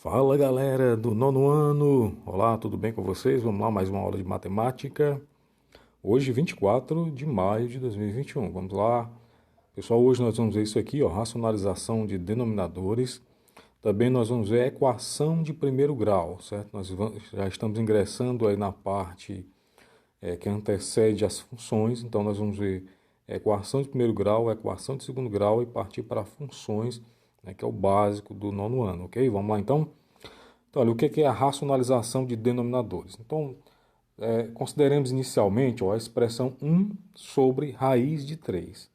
Fala galera do nono ano, olá, tudo bem com vocês? Vamos lá, mais uma aula de matemática. Hoje, 24 de maio de 2021. Vamos lá, pessoal. Hoje nós vamos ver isso aqui, ó, racionalização de denominadores. Também nós vamos ver a equação de primeiro grau, certo? Já estamos ingressando aí na parte que antecede as funções. Então nós vamos ver a equação de primeiro grau, a equação de segundo grau e partir para funções, né, que é o básico do nono ano, ok? Vamos lá então? Então, olha, o que é a racionalização de denominadores? Então, consideremos inicialmente a expressão 1 sobre raiz de 3.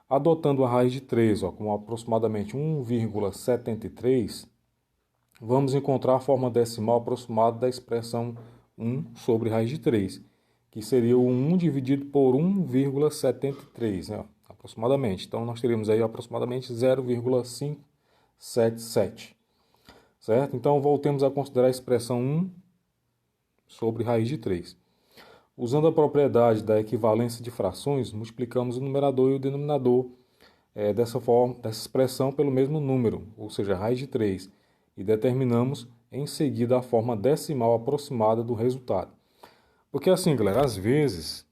Adotando a raiz de 3 como aproximadamente 1,73, vamos encontrar a forma decimal aproximada da expressão 1 sobre raiz de 3, que seria o 1 dividido por 1,73, né, aproximadamente. Então, nós teríamos aí aproximadamente 0,577. Certo? Então, voltemos a considerar a expressão 1 sobre raiz de 3. Usando a propriedade da equivalência de frações, multiplicamos o numerador e o denominador dessa expressão pelo mesmo número, ou seja, raiz de 3, e determinamos em seguida a forma decimal aproximada do resultado. Porque assim, galera, às vezes,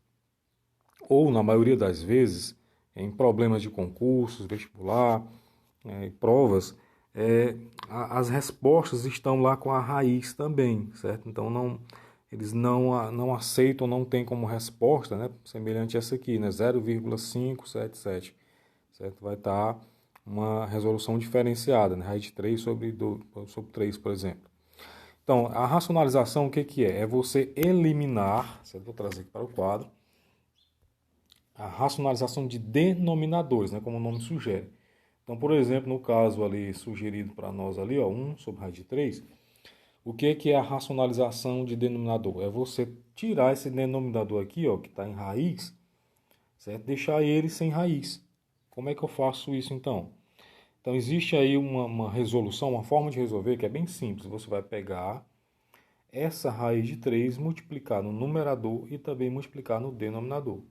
ou na maioria das vezes, em problemas de concursos, vestibular, provas, as respostas estão lá com a raiz também, certo? Então eles não aceitam, não tem como resposta, né, semelhante a essa aqui, né, 0,577, certo? Vai estar uma resolução diferenciada, né, raiz de 3 sobre 3, por exemplo. Então, a racionalização, o que é? É você eliminar, certo? Vou trazer aqui para o quadro, a racionalização de denominadores, né, como o nome sugere. Então, por exemplo, no caso ali sugerido para nós ali, ó, 1 sobre raiz de 3, o que é a racionalização de denominador? É você tirar esse denominador aqui, ó, que está em raiz, certo? Deixar ele sem raiz. Como é que eu faço isso então? Então, existe aí uma resolução, uma forma de resolver que é bem simples. Você vai pegar essa raiz de 3, multiplicar no numerador e também multiplicar no denominador.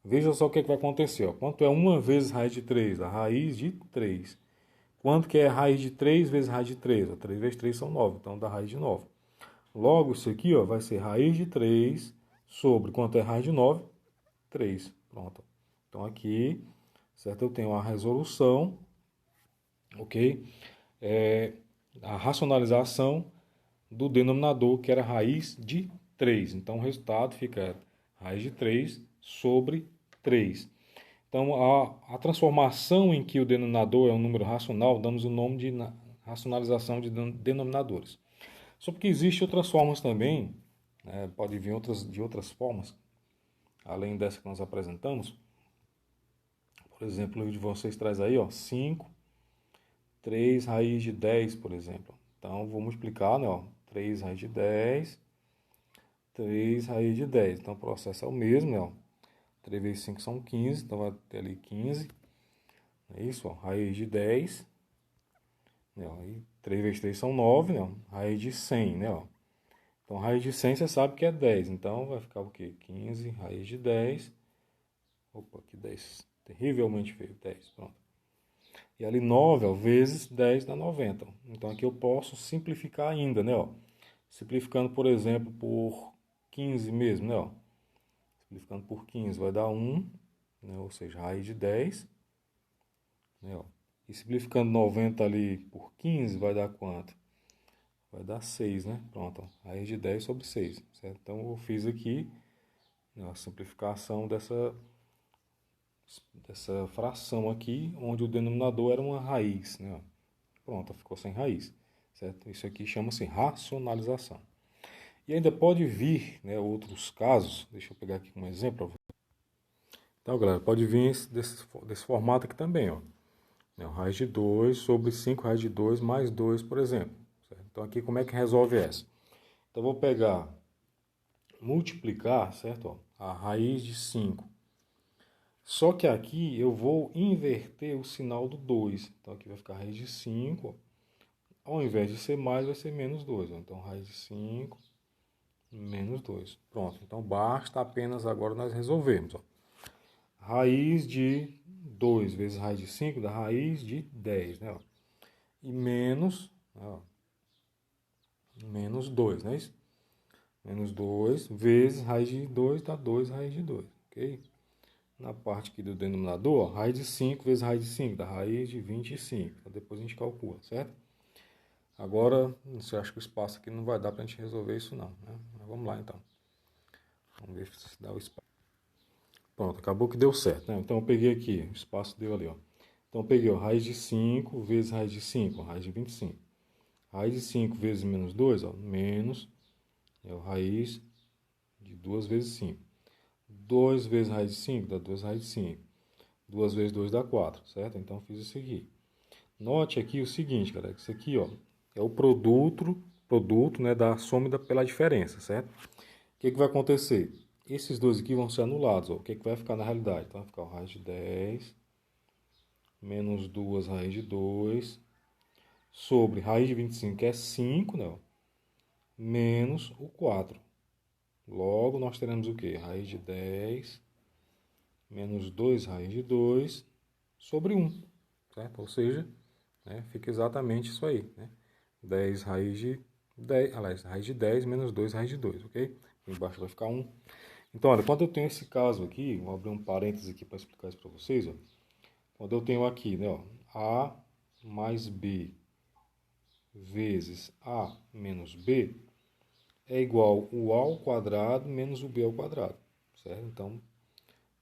Veja só o que vai acontecer. Ó. Quanto é 1 vezes raiz de 3? A raiz de 3. Quanto que é raiz de 3 vezes raiz de 3? 3 vezes 3 são 9, então dá raiz de 9. Logo, isso aqui ó, vai ser raiz de 3 sobre quanto é raiz de 9? 3. Pronto. Então aqui, certo? Eu tenho a resolução, ok? A racionalização do denominador, que era raiz de 3. Então o resultado fica raiz de 3 sobre 3. Então, a transformação em que o denominador é um número racional, damos o nome de racionalização de denominadores. Só porque existem outras formas também, né, pode vir de outras formas, além dessa que nós apresentamos. Por exemplo, o de vocês traz aí, ó, 5, 3 raiz de 10, por exemplo. Então, vou multiplicar, né, ó, 3 raiz de 10, 3 raiz de 10. Então, o processo é o mesmo, né, ó. 3 vezes 5 são 15, então vai ter ali 15. É isso, ó, raiz de 10. Né, ó, e 3 vezes 3 são 9, né, ó, raiz de 100, né, ó. Então, raiz de 100 você sabe que é 10. Então, vai ficar o quê? 15 raiz de 10. Opa, que 10. Terrivelmente feio. 10, pronto. E ali 9, ó, vezes 10 dá 90. Então, aqui eu posso simplificar ainda, né, ó. Simplificando, por exemplo, por 15 mesmo, né, ó. Simplificando por 15 vai dar 1, né, ou seja, raiz de 10. Né, ó. E simplificando 90 ali por 15 vai dar quanto? Vai dar 6, né? Pronto, ó. Raiz de 10 sobre 6. Certo? Então eu fiz aqui, né, a simplificação dessa fração aqui, onde o denominador era uma raiz. Né? Pronto, ficou sem raiz. Certo? Isso aqui chama-se racionalização. E ainda pode vir, né, outros casos. Deixa eu pegar aqui um exemplo. Então, galera, pode vir desse formato aqui também, ó. Raiz de 2 sobre 5 raiz de 2 mais 2, por exemplo. Certo? Então, aqui como é que resolve essa? Então, eu vou pegar, multiplicar, certo? Ó, a raiz de 5. Só que aqui eu vou inverter o sinal do 2. Então, aqui vai ficar raiz de 5. Ao invés de ser mais, vai ser menos 2. Então, raiz de 5 menos 2. Pronto. Então, basta apenas agora nós resolvermos. Ó. Raiz de 2 vezes raiz de 5 dá raiz de 10, né? Ó. E menos, Ó, menos 2, não é isso? Menos 2 vezes raiz de 2 dá 2 raiz de 2, ok? Na parte aqui do denominador, ó, raiz de 5 vezes raiz de 5 dá raiz de 25. Então, depois a gente calcula, certo? Agora, você acha que o espaço aqui não vai dar para a gente resolver isso não, né? Mas vamos lá então. Vamos ver se dá o espaço. Pronto, acabou que deu certo, né? Então eu peguei aqui, o espaço deu ali, ó. Então eu peguei, ó, raiz de 5 vezes raiz de 5, raiz de 25. Raiz de 5 vezes menos 2, ó, menos é o raiz de 2 vezes 5. 2 vezes raiz de 5 dá 2 raiz de 5. 2 vezes 2 dá 4, certo? Então fiz isso aqui. Note aqui o seguinte, galera, que isso aqui, ó, é o produto, né, da soma pela diferença, certo? O que vai acontecer? Esses dois aqui vão ser anulados, ó. O que vai ficar na realidade? Então vai ficar o raiz de 10 menos 2 raiz de 2 sobre raiz de 25, que é 5, né, ó, menos o 4. Logo, nós teremos o quê? Raiz de 10 menos 2 raiz de 2 sobre 1, certo? Ou seja, né, fica exatamente isso aí, né? 10 raiz de 10, aliás, raiz de 10 menos 2 raiz de 2, ok? Embaixo vai ficar 1. Então, olha, quando eu tenho esse caso aqui, vou abrir um parênteses aqui para explicar isso para vocês, ó. Quando eu tenho aqui, né, ó, A mais B vezes A menos B é igual o A ao quadrado menos o B ao quadrado, certo? Então,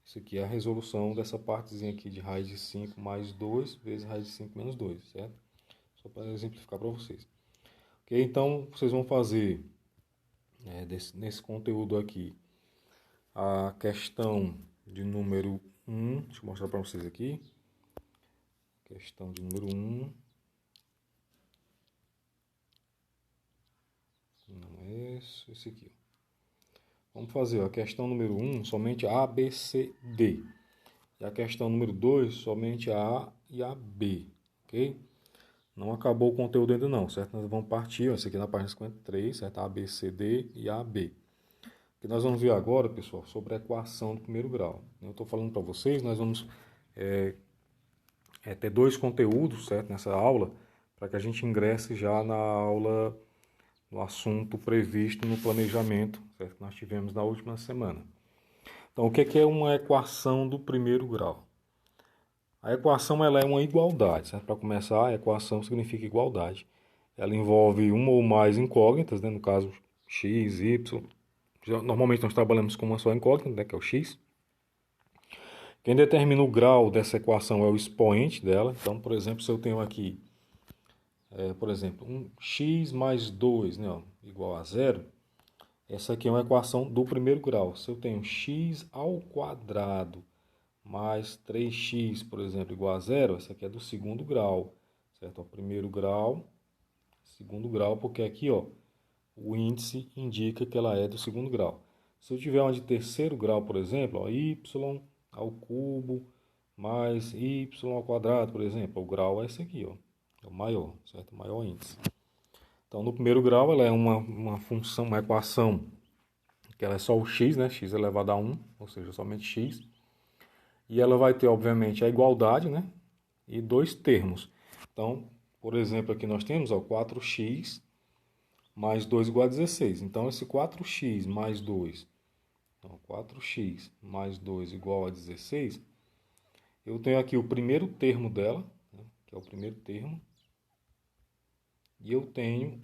isso aqui é a resolução dessa partezinha aqui de raiz de 5 mais 2 vezes raiz de 5 menos 2, certo? Só para exemplificar para vocês. Ok? Então, vocês vão fazer, nesse conteúdo aqui, a questão de número 1. Deixa eu mostrar para vocês aqui. Questão de número 1. Não é esse aqui. Vamos fazer a questão número 1, somente A, B, C, D. E a questão número 2, somente a A e a B. Ok? Não acabou o conteúdo ainda não, certo? Nós vamos partir, ó, esse aqui na página 53, certo? A, B, C, D e A, B. O que nós vamos ver agora, pessoal, sobre a equação do primeiro grau. Eu estou falando para vocês, nós vamos ter dois conteúdos, certo? Nessa aula, para que a gente ingresse já na aula, no assunto previsto no planejamento, certo? Que nós tivemos na última semana. Então, o que é uma equação do primeiro grau? A equação ela é uma igualdade, certo? Para começar, a equação significa igualdade. Ela envolve uma ou mais incógnitas, né? No caso, x, y. Normalmente nós trabalhamos com uma só incógnita, né? Que é o x. Quem determina o grau dessa equação é o expoente dela. Então, por exemplo, se eu tenho aqui, por exemplo, um x mais 2, né, ó, igual a zero, essa aqui é uma equação do primeiro grau. Se eu tenho x ao quadrado mais 3x, por exemplo, igual a zero, essa aqui é do segundo grau, certo? O primeiro grau, segundo grau, porque aqui, ó, o índice indica que ela é do segundo grau. Se eu tiver uma de terceiro grau, por exemplo, ó, y ao cubo mais y ao quadrado, por exemplo, o grau é esse aqui, ó, é o maior, certo? O maior índice. Então, no primeiro grau, ela é uma função, uma equação, que ela é só o x, né? X elevado a 1, ou seja, somente x. E ela vai ter, obviamente, a igualdade, né? E dois termos. Então, por exemplo, aqui nós temos, ó, 4x mais 2 igual a 16. Então, esse 4x mais 2, então, 4x mais 2 igual a 16, eu tenho aqui o primeiro termo dela, né, que é o primeiro termo, e eu tenho,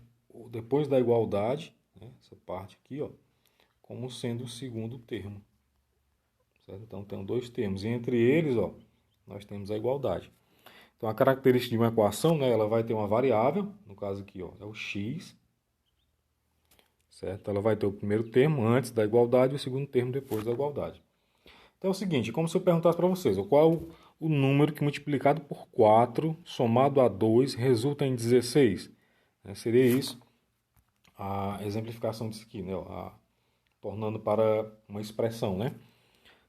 depois da igualdade, né, essa parte aqui, ó, como sendo o segundo termo. Certo? Então, tenho dois termos, e entre eles, ó, nós temos a igualdade. Então, a característica de uma equação, né, ela vai ter uma variável, no caso aqui, ó, é o x, certo? Ela vai ter o primeiro termo antes da igualdade e o segundo termo depois da igualdade. Então, é o seguinte, como se eu perguntasse para vocês, qual é o número que multiplicado por 4, somado a 2, resulta em 16? Seria isso a exemplificação disso aqui, né? Tornando para uma expressão, né?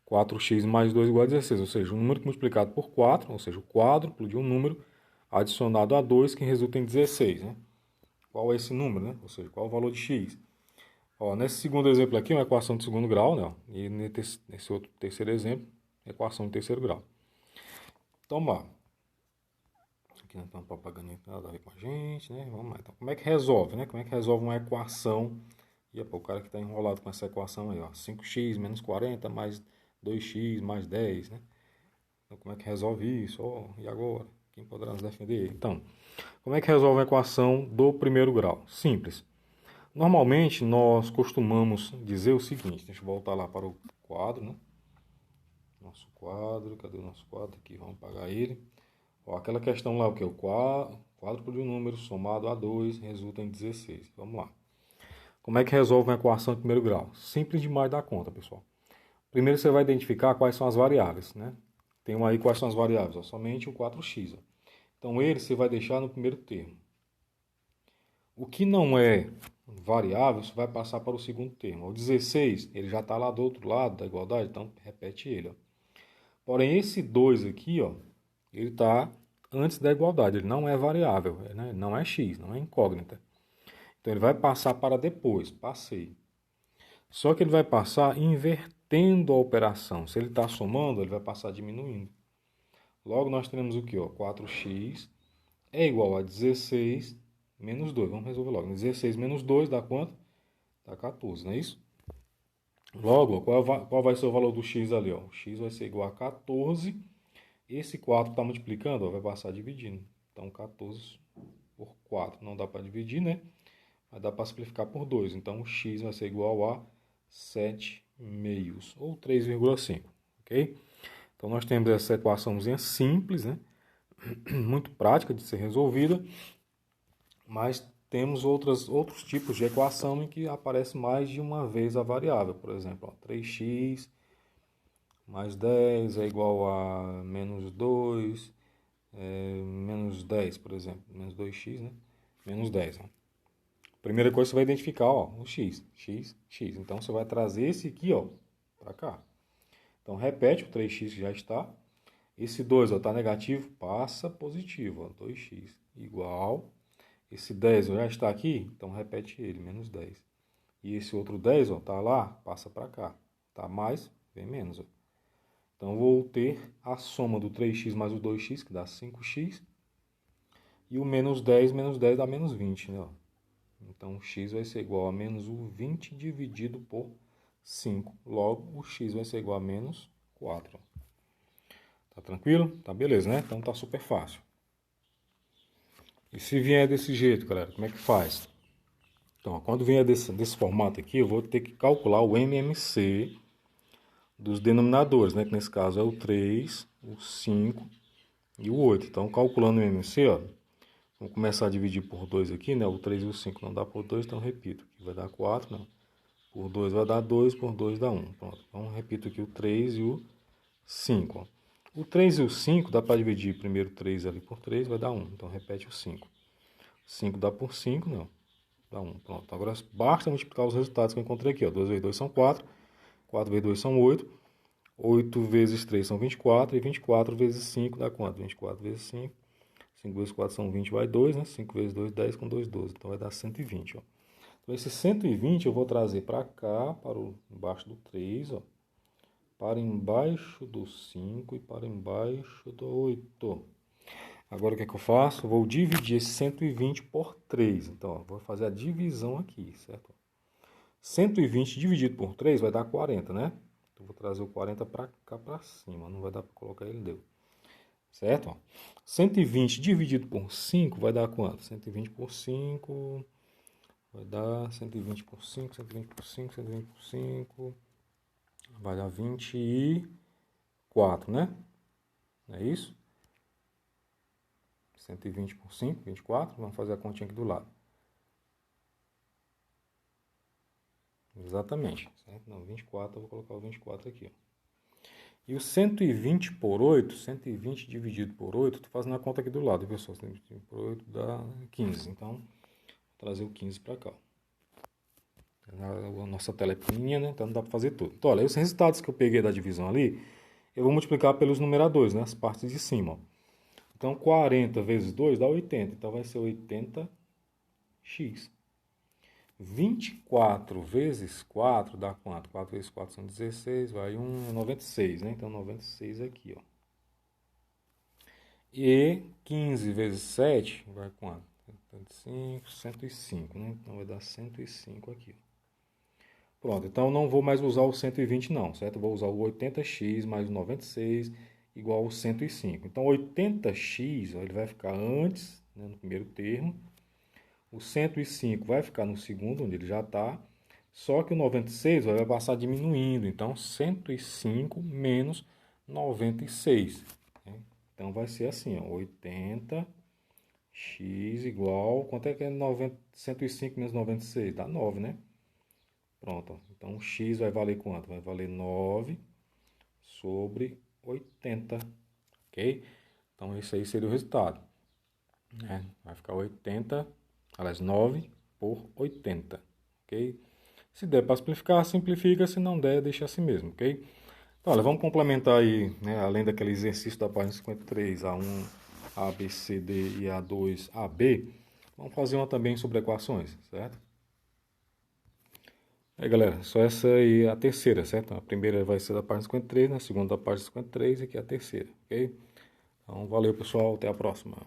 4x mais 2 igual a 16, ou seja, um número que multiplicado por 4, ou seja, o quádruplo de um número adicionado a 2, que resulta em 16, né? Qual é esse número, né? Ou seja, qual é o valor de x? Ó, nesse segundo exemplo aqui, uma equação de segundo grau, né? E nesse outro terceiro exemplo, equação de terceiro grau. Então, vamos lá. aqui, né? Tem uma propaganda que nada a ver com a gente, né? Vamos lá. Então, como é que resolve, né? Como é que resolve uma equação? E o cara que está enrolado com essa equação aí, ó. 5x menos 40 mais 2x mais 10, né? Então, como é que resolve isso? Oh, e agora? Quem poderá nos defender? Então, como é que resolve a equação do primeiro grau? Simples. Normalmente, nós costumamos dizer o seguinte. Deixa eu voltar lá para o quadro, né? Nosso quadro, cadê o nosso quadro aqui? Vamos apagar ele. Ó, aquela questão lá, o que? O quádruplo de um número somado a 2 resulta em 16. Vamos lá. Como é que resolve uma equação de primeiro grau? Simples demais da conta, pessoal. Primeiro você vai identificar quais são as variáveis, né? Tem aí quais são as variáveis, ó, somente o 4x. Ó. Então ele você vai deixar no primeiro termo. O que não é variável, você vai passar para o segundo termo. O 16, ele já está lá do outro lado da igualdade, então repete ele. Ó. Porém, esse 2 aqui, ó, ele está antes da igualdade, ele não é variável, né? Não é x, não é incógnita. Então ele vai passar para depois, passei. Só que ele vai passar invertendo a operação. Se ele está somando, ele vai passar diminuindo. Logo nós teremos o que? 4x é igual a 16 menos 2. Vamos resolver logo. 16 menos 2 dá quanto? Dá 14, não é isso? Logo, qual vai ser o valor do x ali? Ó? O x vai ser igual a 14. Esse 4 está multiplicando, ó, vai passar dividindo. Então 14 por 4 não dá para dividir, né? Mas dá para simplificar por 2. Então o x vai ser igual a 7 meios, ou 3,5. Ok? Então nós temos essa equaçãozinha simples, né? Muito prática de ser resolvida. Mas temos outros tipos de equação em que aparece mais de uma vez a variável. Por exemplo, ó, 3x mais 10 é igual a menos 2, menos 10, por exemplo. Menos 2x, né? Menos 10. Ó. Primeira coisa você vai identificar, ó, o x. Então você vai trazer esse aqui, ó, para cá. Então repete, o 3x já está. Esse 2 está negativo, passa positivo. Ó, 2x igual. Esse 10 já está aqui, então repete ele, menos 10. E esse outro 10 está lá, passa para cá. Tá mais, vem menos. Ó. Então vou ter a soma do 3x mais o 2x, que dá 5x. E o menos 10 dá menos 20. Né? Então o x vai ser igual a menos o 20 dividido por 5. Logo, o x vai ser igual a menos 4. Tá tranquilo? Tá beleza, né? Então tá super fácil. E se vier desse jeito, galera, como é que faz? Então, quando vier desse formato aqui, eu vou ter que calcular o MMC dos denominadores, né? Que nesse caso é o 3, o 5 e o 8. Então, calculando o MMC, ó, vamos começar a dividir por 2 aqui, né? O 3 e o 5 não dá por 2, então repito. Aqui vai dar 4, não. Por 2 vai dar 2, por 2 dá 1. Pronto. Então, repito aqui o 3 e o 5. Ó. O 3 e o 5 dá para dividir primeiro 3 ali por 3, vai dar 1. Então, repete o 5. 5 dá por 5, não. Dá 1. Pronto. Agora basta multiplicar os resultados que eu encontrei aqui. Ó. 2 vezes 2 são 4. 4 vezes 2 são 8. 8 vezes 3 são 24. E 24 vezes 5 dá quanto? 24 vezes 5. 5 vezes 4 são 20, vai 2, né? 5 vezes 2, 10, com 2, 12. Então vai dar 120. Ó. Então esse 120 eu vou trazer para cá, para embaixo do 3, ó, para embaixo do 5 e para embaixo do 8. Agora o que é que eu faço? Eu vou dividir esse 120 por 3. Então, ó, vou fazer a divisão aqui, certo? 120 dividido por 3 vai dar 40, né? Então, vou trazer o 40 para cá para cima. Não vai dar para colocar ele, deu. Certo? Ó. 120 dividido por 5 vai dar quanto? 120 por 5 vai dar 120 por 5, 120 por 5, 120 por 5. Vai dar 24, né? Não é isso? 120 por 5, 24. Vamos fazer a continha aqui do lado. Exatamente. Certo? Não, 24, eu vou colocar o 24 aqui. Ó. E o 120 por 8, 120 dividido por 8, estou fazendo a conta aqui do lado, pessoal. 120 por 8 dá 15. Então, vou trazer o 15 para cá. A nossa tela é pequenininha, né? Então não dá para fazer tudo. Então, olha, os resultados que eu peguei da divisão ali, eu vou multiplicar pelos numeradores, né? As partes de cima. Ó. Então, 40 vezes 2 dá 80. Então, vai ser 80x. 24 vezes 4 dá quanto? 4 vezes 4 são 16, vai 96, né? Então, 96 aqui, ó. E 15 vezes 7 vai quanto? 105, né? Então vai dar 105 aqui. Pronto, então não vou mais usar o 120 não, certo? Vou usar o 80x mais o 96 igual ao 105. Então 80x, ó, ele vai ficar antes, né, no primeiro termo. O 105 vai ficar no segundo, onde ele já está. Só que o 96 vai passar diminuindo. Então 105 menos 96. Né? Então vai ser assim, ó, 80x igual... Quanto é que é 105 menos 96? Dá 9, né? Pronto. Então, x vai valer quanto? Vai valer 9 sobre 80. Ok? Então, esse aí seria o resultado. Né? Vai ficar 80, aliás, 9 por 80. Ok? Se der para simplificar, simplifica. Se não der, deixa assim mesmo. Ok? Então, olha, vamos complementar aí, né, além daquele exercício da página 53, A1, A, B, C, D e A2, AB. Vamos fazer uma também sobre equações, certo? Aí, galera, só essa aí é a terceira, certo? A primeira vai ser da página 53, né? A segunda da página 53 e aqui é a terceira, ok? Então, valeu, pessoal. Até a próxima.